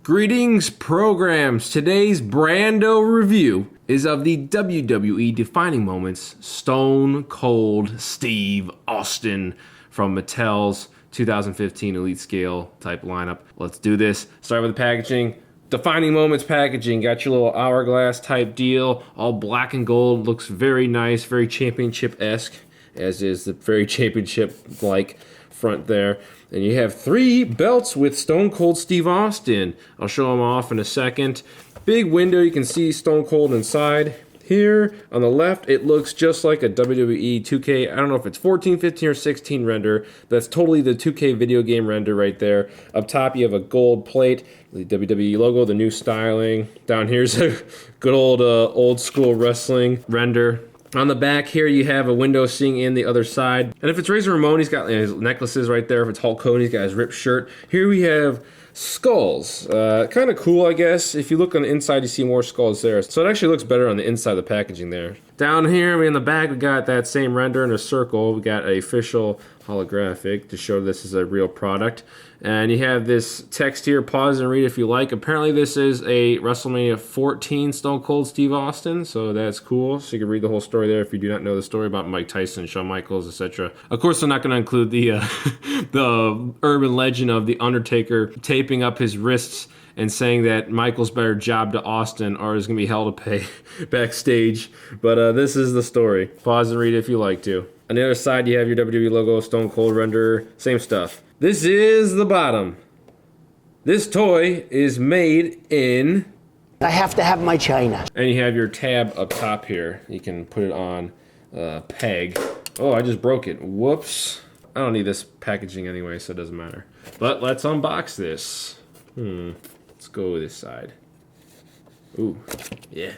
Greetings, programs. Today's brando review is of the WWE defining moments Stone Cold Steve Austin from Mattel's 2015 Elite Scale type lineup. Let's do this. Start with the packaging. Defining moments packaging. Got your little hourglass type deal. All black and gold. Looks very nice. Very championship-esque, as is the very championship-like front there. And you have 3 belts with Stone Cold Steve Austin. I'll show them off in a second. Big window, you can see Stone Cold inside. Here on the left, it looks just like a WWE 2K, I don't know if it's 14, 15, or 16 render. That's totally the 2K video game render right there. Up top, you have a gold plate, the WWE logo, the new styling. Down here's a good old school wrestling render. On the back here, you have a window seeing in the other side. And if it's Razor Ramon, he's got his necklaces right there. If it's Hulk Hogan, he's got his ripped shirt. Here we have skulls. Kind of cool, I guess. If you look on the inside, you see more skulls there. So it actually looks better on the inside of the packaging there. Down here, in the back, we got that same render in a circle. We got an official holographic to show this is a real product. And you have this text here, pause and read if you like. Apparently this is a WrestleMania 14 Stone Cold Steve Austin, so that's cool. So you can read the whole story there if you do not know the story about Mike Tyson, Shawn Michaels, etc. Of course, I'm not going to include the the urban legend of The Undertaker taping up his wrists and saying that Michaels better job to Austin or is going to be hell to pay backstage. But this is the story. Pause and read if you like to. On the other side, you have your WWE logo, Stone Cold render, same stuff. This is the bottom. This toy is made in... I have to have my China. And you have your tab up top here. You can put it on a peg. Oh, I just broke it. Whoops. I don't need this packaging anyway, so it doesn't matter. But let's unbox this. Let's go with this side. Ooh, yeah.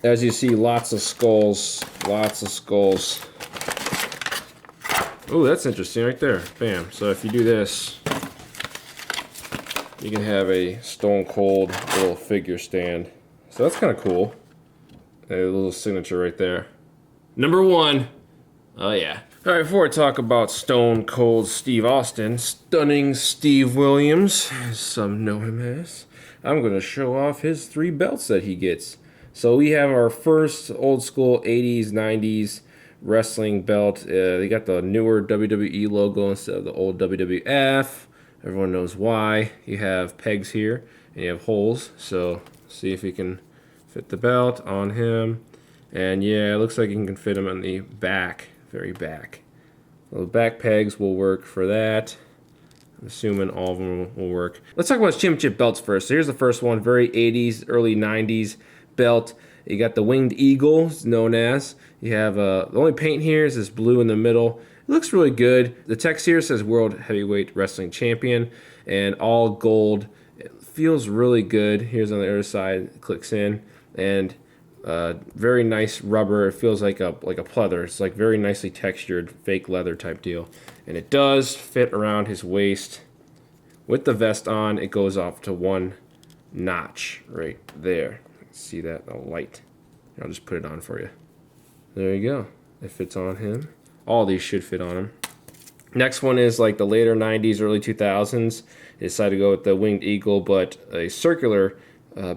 As you see, lots of skulls. Lots of skulls. Oh, that's interesting right there. Bam. So if you do this, you can have a Stone Cold little figure stand. So that's kind of cool. A little signature right there. Number 1. Oh, yeah. All right, before I talk about Stone Cold Steve Austin, Stunning Steve Williams, as some know him as, I'm going to show off his 3 belts that he gets. So we have our first old school 80s, 90s wrestling belt. They got the newer WWE logo instead of the old WWF. Everyone knows why. You have pegs here and you have holes. So see if you can fit the belt on him. And yeah, it looks like you can fit him on the back, very back. So the back pegs will work for that. I'm assuming all of them will work. Let's talk about his championship belts first. So here's the first one, very 80s, early 90s belt. You got the winged eagle, it's known as. You have the only paint here is this blue in the middle. It looks really good. The text here says World Heavyweight Wrestling Champion and all gold. It feels really good. Here's on the other side, it clicks in, and very nice rubber. It feels like a pleather. It's like very nicely textured fake leather type deal, and it does fit around his waist. With the vest on, it goes off to 1 notch right there. See that? The light. I'll just put it on for you. There you go. It fits on him. All these should fit on him. Next one is like the later 90s, early 2000s. They decided to go with the winged eagle, but a circular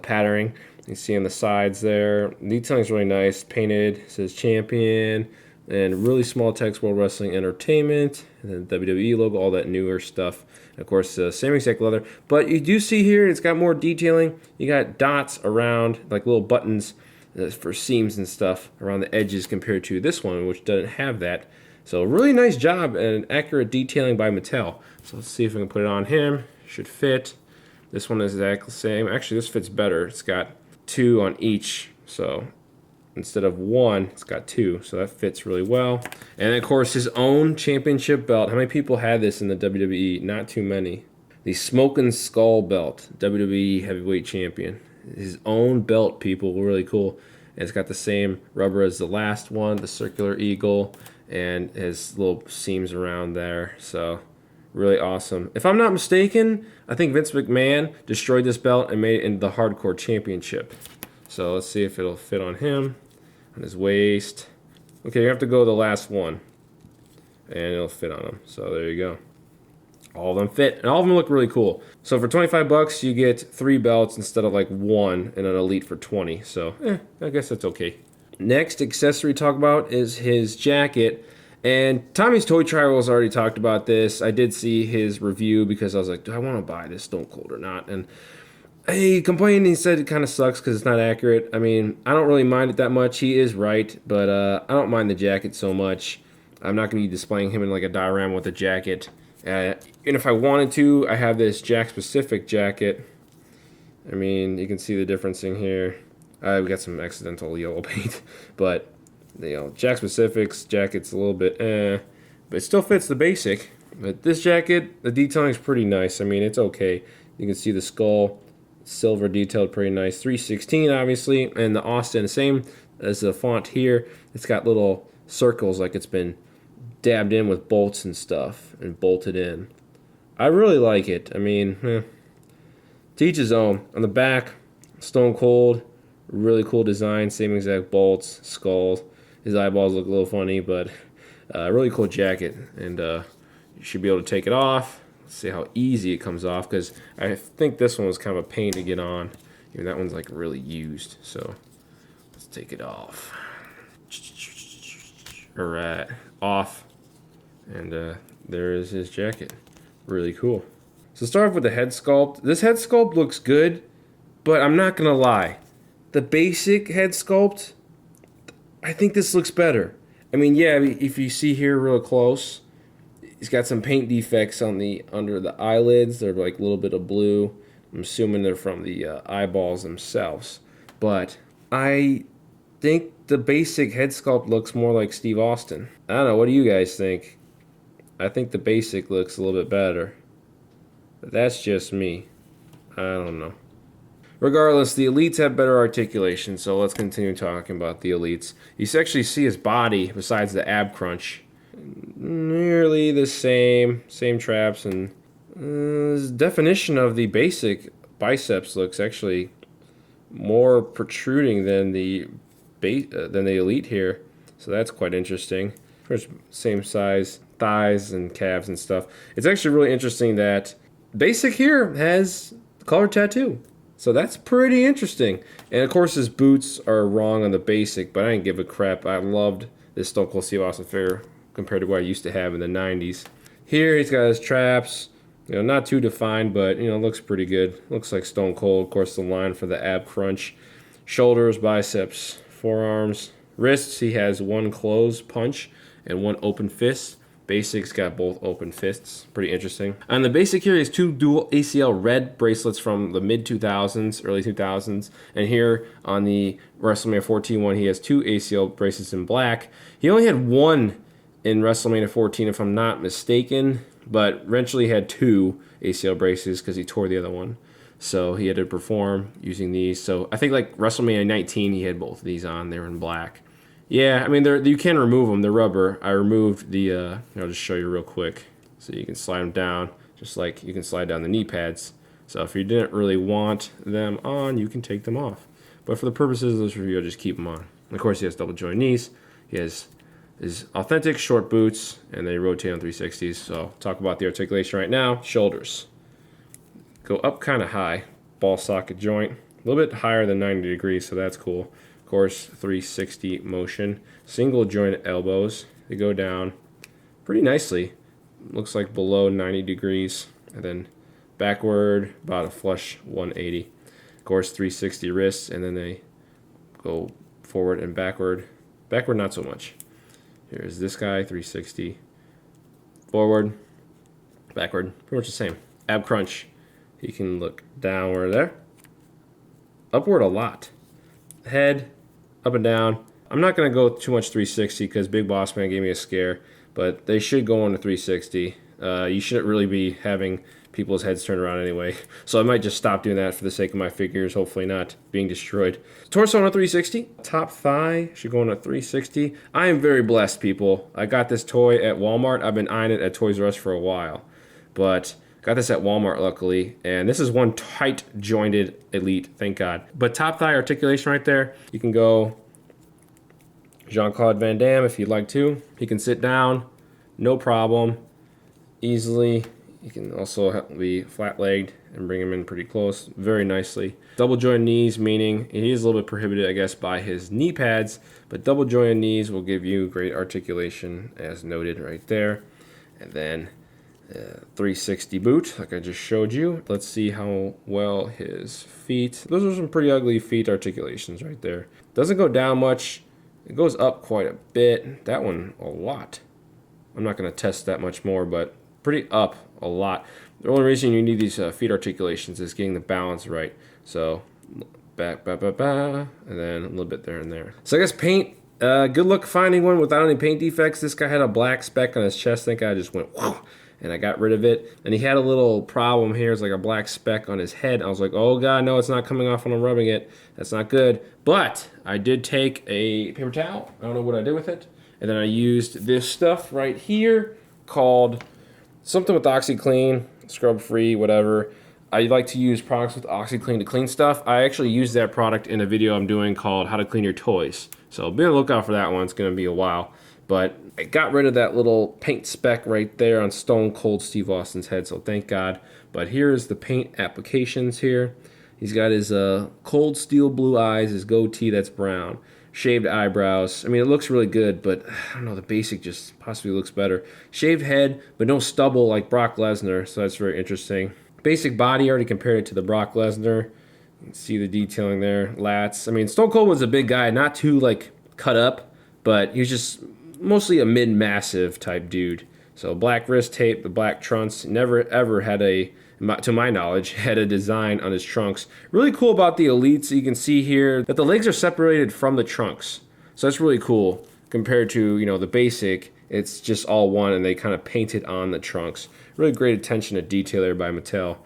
patterning. You see on the sides there. Detailing is really nice. Painted. It says champion. And really small text, World Wrestling Entertainment. And then WWE logo, all that newer stuff. And of course, same exact leather. But you do see here, it's got more detailing. You got dots around, like little buttons for seams and stuff around the edges compared to this one, which doesn't have that. So really nice job and accurate detailing by Mattel. So let's see if we can put it on him. Should fit. This one is exactly the same. Actually, this fits better. It's got 2 on each. So instead of 1, it's got 2. So that fits really well. And of course, his own championship belt. How many people had this in the WWE? Not too many. The Smoking Skull belt, WWE Heavyweight Champion. His own belt, people, really cool. And it's got the same rubber as the last one, the circular eagle, and his little seams around there. So really awesome. If I'm not mistaken, I think Vince McMahon destroyed this belt and made it into the Hardcore Championship. So let's see if it'll fit on him, on his waist. Okay, you have to go the last one, and it'll fit on him. So there you go. All of them fit, and all of them look really cool. So for 25 bucks, you get 3 belts instead of like 1 in an Elite for 20. So, I guess that's okay. Next accessory to talk about is his jacket. And Tommy's Toy Trials already talked about this. I did see his review because I was like, do I want to buy this Stone Cold or not? And he complained, he said it kind of sucks because it's not accurate. I mean, I don't really mind it that much. He is right, but I don't mind the jacket so much. I'm not going to be displaying him in like a diorama with a jacket. And if I wanted to, I have this Jack specific jacket. I mean, you can see the difference in here. We got some accidental yellow paint, but Jack specifics jacket's a little bit but it still fits the basic. But this jacket, the detailing is pretty nice. I mean, it's okay. You can see the skull, silver detailed, pretty nice. 316 obviously, and the Austin, same as the font here. It's got little circles like it's been dabbed in with bolts and stuff and bolted in. I really like it. I mean, to each his own. On the back, Stone Cold, really cool design, same exact bolts, skulls. His eyeballs look a little funny, but really cool jacket. And you should be able to take it off. Let's see how easy it comes off, because I think this one was kind of a pain to get on. Even that one's like really used. So let's take it off. All right, off. And there is his jacket. Really cool. So start off with the head sculpt. This head sculpt looks good, but I'm not gonna lie. The basic head sculpt, I think this looks better. I mean, yeah, if you see here real close, he's got some paint defects on the under the eyelids. They're like a little bit of blue. I'm assuming they're from the eyeballs themselves. But I think the basic head sculpt looks more like Steve Austin. I don't know. What do you guys think? I think the basic looks a little bit better. But that's just me. I don't know. Regardless, the Elites have better articulation, so let's continue talking about the Elites. You actually see his body, besides the ab crunch, nearly the same traps, and his definition of the basic biceps looks actually more protruding than the Elite here, so that's quite interesting. Of course, same size thighs and calves and stuff. It's actually really interesting that basic here has color tattoo. So that's pretty interesting. And of course his boots are wrong on the basic, but I didn't give a crap. I loved this Stone Cold Steve Austin figure compared to what I used to have in the 90s. Here he's got his traps. Not too defined, but looks pretty good. Looks like Stone Cold. Of course, the line for the ab crunch. Shoulders, biceps, forearms, wrists. He has one closed punch and one open fist. Basic's got both open fists. Pretty interesting. On the basic here, he has 2 dual ACL red bracelets from the mid-2000s, early 2000s. And here on the WrestleMania 14 one, he has 2 ACL bracelets in black. He only had 1 in WrestleMania 14, if I'm not mistaken. But eventually had 2 ACL braces because he tore the other one. So he had to perform using these. So I think like WrestleMania 19, he had both of these on. They were in black. Yeah, I mean, you can remove them. They're rubber. I removed the, I'll just show you real quick. So you can slide them down, just like you can slide down the knee pads. So if you didn't really want them on, you can take them off. But for the purposes of this review, I'll just keep them on. And of course, he has double joint knees. He has his authentic short boots, and they rotate on 360s. So I'll talk about the articulation right now. Shoulders. Go up kind of high. Ball socket joint. A little bit higher than 90 degrees, so that's cool. Of course, 360 motion. Single joint elbows. They go down pretty nicely. Looks like below 90 degrees. And then backward, about a flush 180. Of course, 360 wrists, and then they go forward and backward. Backward, not so much. Here's this guy, 360. Forward, backward, pretty much the same. Ab crunch. You can look downward there. Upward a lot. Head, up and down. I'm not going to go too much 360 because Big Boss Man gave me a scare, but they should go on to 360. You shouldn't really be having people's heads turned around anyway, so I might just stop doing that for the sake of my figures, hopefully not being destroyed. Torso on a 360. Top thigh should go on a 360. I am very blessed, people. I got this toy at Walmart. I've been eyeing it at Toys R Us for a while, but got this at Walmart, luckily, and this is one tight jointed Elite, thank God. But top thigh articulation right there, you can go Jean-Claude Van Damme if you'd like to. He can sit down, no problem, easily. You can also be flat-legged and bring him in pretty close, very nicely. Double jointed knees, meaning he is a little bit prohibited, I guess, by his knee pads, but double jointed knees will give you great articulation, as noted right there. And then 360 boot, like I just showed you. Let's see how well his feet. Those are some pretty ugly feet articulations right there. Doesn't go down much. It goes up quite a bit. That one a lot. I'm not going to test that much more, but pretty up a lot. The only reason you need these feet articulations is getting the balance right. So back, and then a little bit there and there. So I guess paint. Good luck finding one without any paint defects. This guy had a black speck on his chest. I think I just went whoa, and I got rid of it. And he had a little problem here. It's like a black speck on his head. I was like, oh God, no, it's not coming off when I'm rubbing it. That's not good. But I did take a paper towel. I don't know what I did with it. And then I used this stuff right here called something with OxyClean, scrub free, whatever. I like to use products with OxyClean to clean stuff. I actually used that product in a video I'm doing called How to Clean Your Toys. So be on the lookout for that one. It's going to be a while. But I got rid of that little paint speck right there on Stone Cold Steve Austin's head, so thank God. But here's the paint applications here. He's got his cold steel blue eyes, his goatee that's brown, shaved eyebrows. I mean, it looks really good, but I don't know, the basic just possibly looks better. Shaved head, but no stubble like Brock Lesnar, so that's very interesting. Basic body, already compared it to the Brock Lesnar. You can see the detailing there, lats. I mean, Stone Cold was a big guy, not too like cut up, but he was just mostly a mid-massive type dude. So black wrist tape, the black trunks, never ever had a, to my knowledge, had a design on his trunks. Really cool about the Elites, you can see here that the legs are separated from the trunks. So that's really cool compared to, you know, the basic. It's just all one and they kind of painted on the trunks. Really great attention to detail there by Mattel.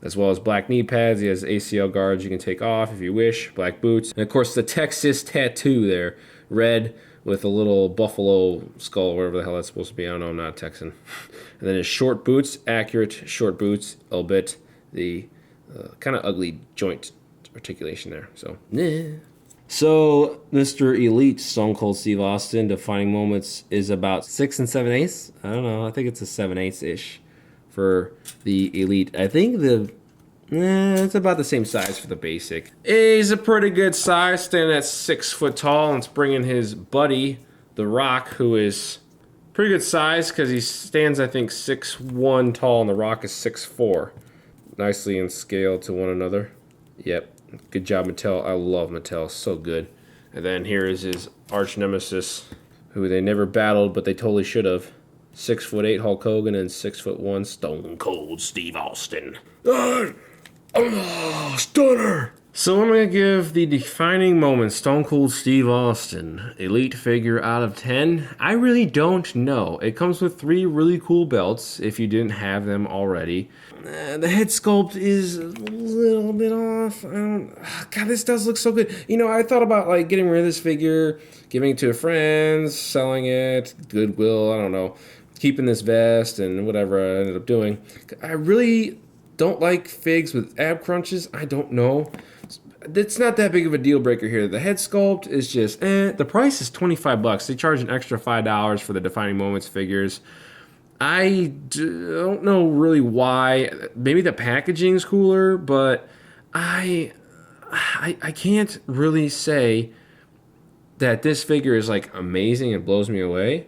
As well as black knee pads, he has ACL guards you can take off if you wish, black boots. And of course the Texas tattoo there, red with a little buffalo skull, whatever the hell that's supposed to be. I don't know, I'm not a Texan. And then his short boots, accurate short boots, albeit the kind of ugly joint articulation there. So, nah. So, Mr. Elite, Stone Cold Steve Austin, defining moments is about 6 7/8. I don't know, I think it's a 7/8-ish for the Elite. I think it's about the same size for the basic. He's a pretty good size, standing at 6 foot tall, and it's bringing his buddy, The Rock, who is pretty good size because he stands, I think, 6'1" tall, and The Rock is 6'4". Nicely in scale to one another. Yep, good job, Mattel. I love Mattel, so good. And then here is his arch nemesis, who they never battled, but they totally should have. 6'8" Hulk Hogan and 6'1" Stone Cold Steve Austin. Oh, stunner! So I'm going to give the defining moment, Stone Cold Steve Austin, Elite figure out of 10. I really don't know. It comes with 3 really cool belts, if you didn't have them already. The head sculpt is a little bit off. God, this does look so good. You know, I thought about like getting rid of this figure, giving it to a friend, selling it, Goodwill, I don't know, keeping this vest and whatever I ended up doing. I really don't like figs with ab crunches. I don't know. It's not that big of a deal breaker here. The head sculpt is just The price is $25. They charge an extra $5 for the Defining Moments figures. I don't know really why. Maybe the packaging's cooler, but I can't really say that this figure is like amazing and blows me away.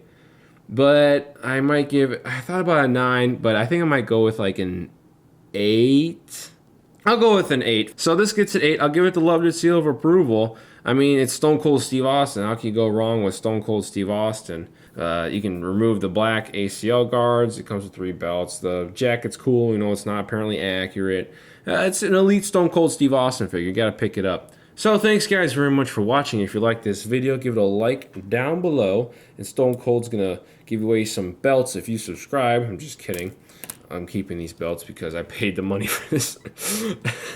But I might give, I thought about a 9, but I think I might go with like an 8. I'll go with an 8. So this gets an 8. I'll give it the loved seal of approval. I mean, it's Stone Cold Steve Austin. How can you go wrong with Stone Cold Steve Austin? You can remove the black ACL guards. It comes with 3 belts. The jacket's cool. You know, it's not apparently accurate. It's an Elite Stone Cold Steve Austin figure. You got to pick it up. So thanks guys very much for watching. If you like this video, give it a like down below. And Stone Cold's going to give away some belts if you subscribe. I'm just kidding. I'm keeping these belts because I paid the money for this.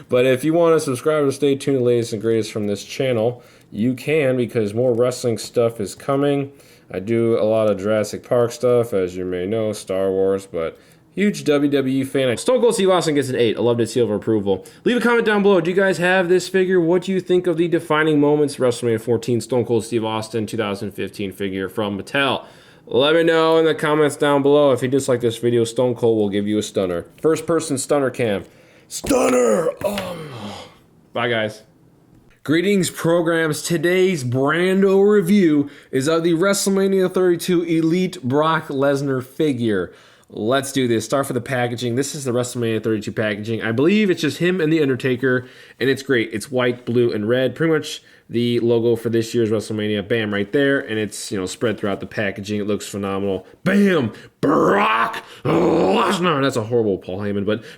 But if you want to subscribe and stay tuned to the latest and greatest from this channel, you can, because more wrestling stuff is coming. I do a lot of Jurassic Park stuff, as you may know, Star Wars, but huge WWE fan. Stone Cold Steve Austin gets an 8. I loved it, seal of approval. Leave a comment down below. Do you guys have this figure? What do you think of the Defining Moments WrestleMania 14 Stone Cold Steve Austin 2015 figure from Mattel? Let me know in the comments down below. If you dislike this video, Stone Cold will give you a stunner. First person stunner cam. Stunner! Bye, guys. Greetings, programs. Today's brando review is of the WrestleMania 32 Elite Brock Lesnar figure. Let's do this. Start for the packaging. This is the WrestleMania 32 packaging. I believe it's just him and The Undertaker, and it's great. It's white, blue, and red. Pretty much the logo for this year's WrestleMania. Bam, right there. And it's, spread throughout the packaging. It looks phenomenal. Bam! Brock Lesnar! That's a horrible Paul Heyman, but